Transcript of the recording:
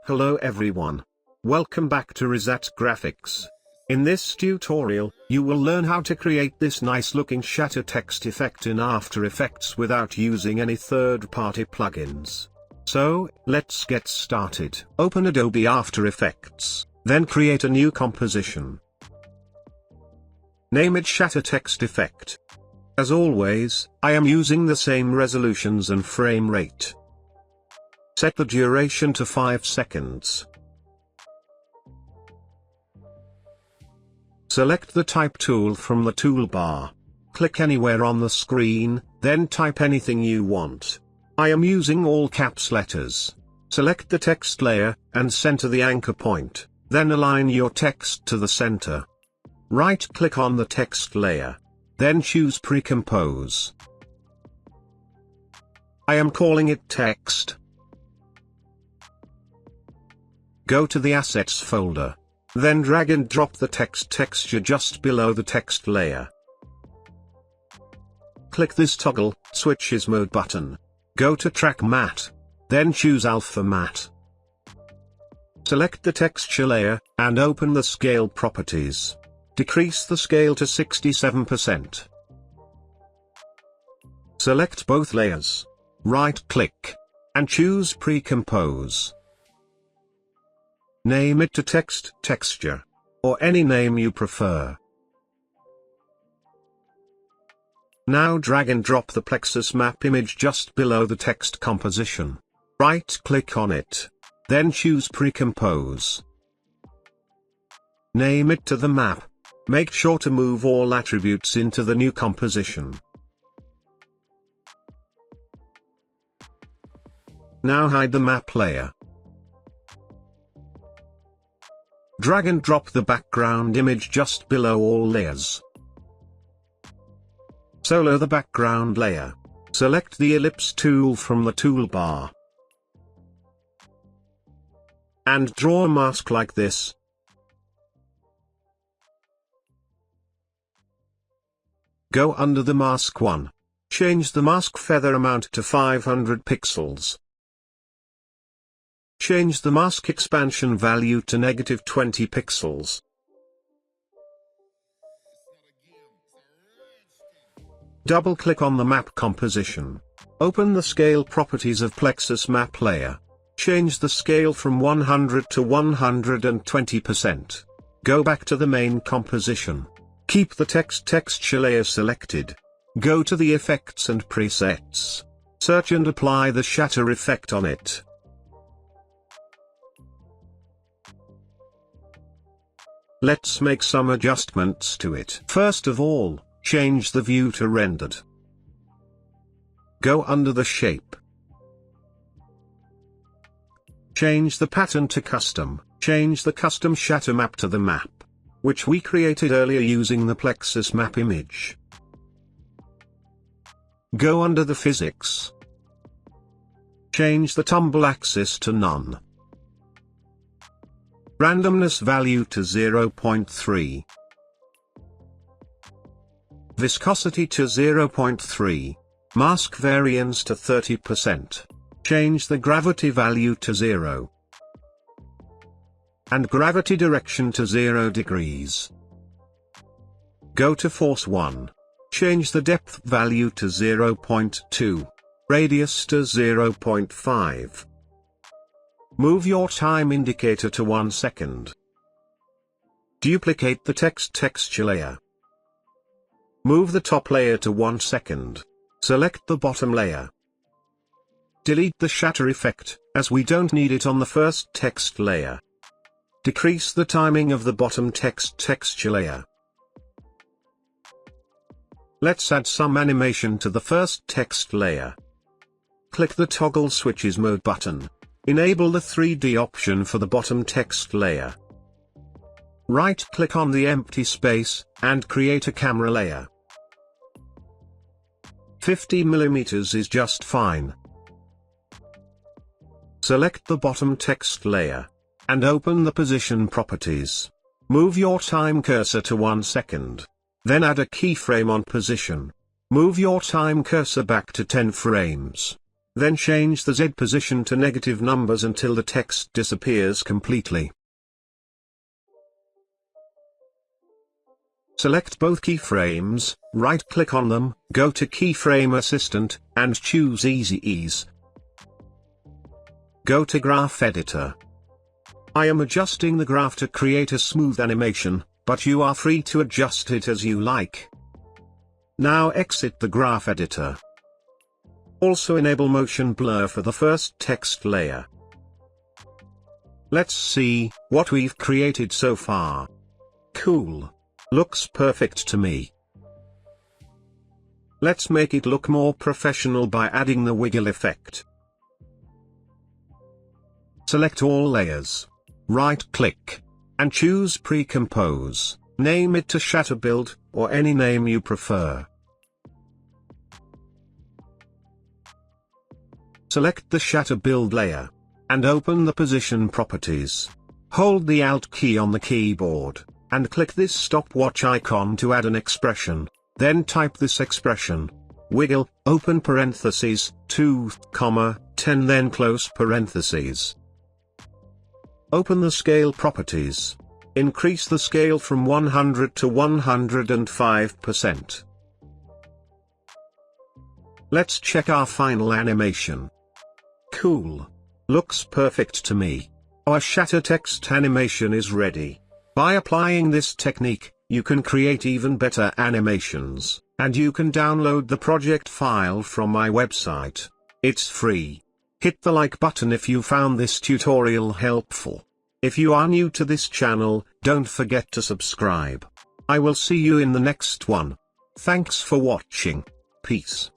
Hello everyone. Welcome back to Rizat Graphics. In this tutorial, you will learn how to create this nice looking shatter text effect in After Effects without using any third-party plugins. So, let's get started. Open Adobe After Effects, then create a new composition. Name it Shatter Text Effect. As always, I am using the same resolutions and frame rate. Set the duration to 5 seconds. Select the Type tool from the toolbar. Click anywhere on the screen, then type anything you want. I am using all caps letters. Select the text layer, and center the anchor point, then align your text to the center. Right-click on the text layer. Then choose Pre-compose. I am calling it Text. Go to the Assets folder. Then drag and drop the text texture just below the text layer. Click this toggle switches mode button. Go to Track Matte. Then choose Alpha Matte. Select the texture layer, and open the scale properties. Decrease the scale to 67%. Select both layers. Right-click. And choose Pre-compose. Name it to Text Texture. Or any name you prefer. Now drag and drop the Plexus map image just below the text composition. Right-click on it. Then choose Pre-compose. Name it to the map. Make sure to move all attributes into the new composition. Now hide the map layer. Drag and drop the background image just below all layers. Solo the background layer. Select the ellipse tool from the toolbar. And draw a mask like this. Go under the mask 1. Change the mask feather amount to 500 pixels. Change the mask expansion value to -20 pixels. Double-click on the map composition. Open the scale properties of Plexus map layer. Change the scale from 100 to 120%. Go back to the main composition. Keep the text texture layer selected. Go to the Effects and Presets. Search and apply the shatter effect on it. Let's make some adjustments to it. First of all, change the view to rendered. Go under the shape. Change the pattern to custom. Change the custom shatter map to the map, which we created earlier using the Plexus map image. Go under the physics. Change the tumble axis to none. Randomness value to 0.3. Viscosity to 0.3. Mask variance to 30%. Change the gravity value to 0. And gravity direction to 0 degrees. Go to Force 1. Change the depth value to 0.2. Radius to 0.5. Move your time indicator to 1 second. Duplicate the text texture layer. Move the top layer to 1 second. Select the bottom layer. Delete the shatter effect, as we don't need it on the first text layer. Decrease the timing of the bottom text texture layer. Let's add some animation to the first text layer. Click the toggle switches mode button. Enable the 3D option for the bottom text layer. Right-click on the empty space, and create a camera layer. 50 mm is just fine. Select the bottom text layer, and open the position properties. Move your time cursor to 1 second. Then add a keyframe on position. Move your time cursor back to 10 frames. Then change the Z position to negative numbers until the text disappears completely. Select both keyframes, right-click on them, go to Keyframe Assistant, and choose Easy Ease. Go to Graph Editor. I am adjusting the graph to create a smooth animation, but you are free to adjust it as you like. Now exit the Graph Editor. Also enable motion blur for the first text layer. Let's see what we've created so far. Cool. Looks perfect to me. Let's make it look more professional by adding the wiggle effect. Select all layers. Right-click. And choose Pre-Compose. Name it to Shatter Build, or any name you prefer. Select the Shatter Build layer. And open the Position Properties. Hold the Alt key on the keyboard, and click this stopwatch icon to add an expression. Then type this expression. Wiggle, open parentheses, 2, 10 then close parentheses. Open the Scale Properties. Increase the scale from 100 to 105%. Let's check our final animation. Cool. Looks perfect to me. Our shatter text animation is ready. By applying this technique, you can create even better animations, and you can download the project file from my website. It's free. Hit the like button if you found this tutorial helpful. If you are new to this channel, don't forget to subscribe. I will see you in the next one. Thanks for watching. Peace.